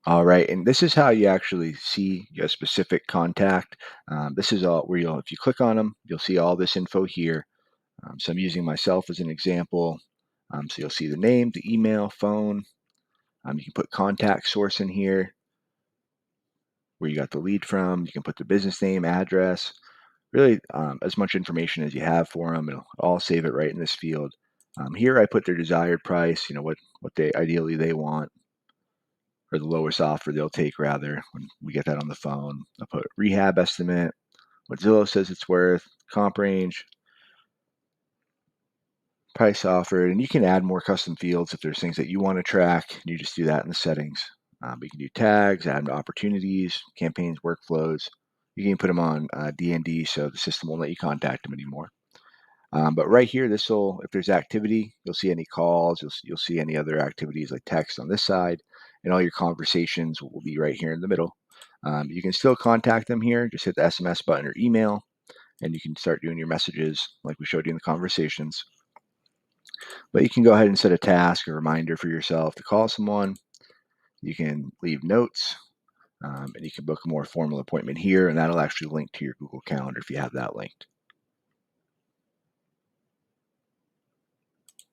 All right, and this is how you actually see a specific contact. This is all where if you click on them, you'll see all this info here. So I'm using myself as an example. So you'll see the name, the email, phone. You can put contact source in here where you got the lead from. You can put the business name, address, really as much information as you have for them. It'll all save it right in this field. Here I put their desired price, what they ideally they want, or the lowest offer they'll take rather when we get that on the phone. I'll put rehab estimate, what Zillow says it's worth, comp range, price offered, and you can add more custom fields if there's things that you want to track. You just do that in the settings. You can do tags, add opportunities, campaigns, workflows. You can put them on D&D so the system won't let you contact them anymore. But right here, if there's activity, you'll see any calls, you'll see any other activities like text on this side, and all your conversations will be right here in the middle. You can still contact them here. Just hit the SMS button or email, and you can start doing your messages like we showed you in the conversations. But you can go ahead and set a task, a reminder for yourself to call someone. You can leave notes, and you can book a more formal appointment here, and that'll actually link to your Google Calendar if you have that linked.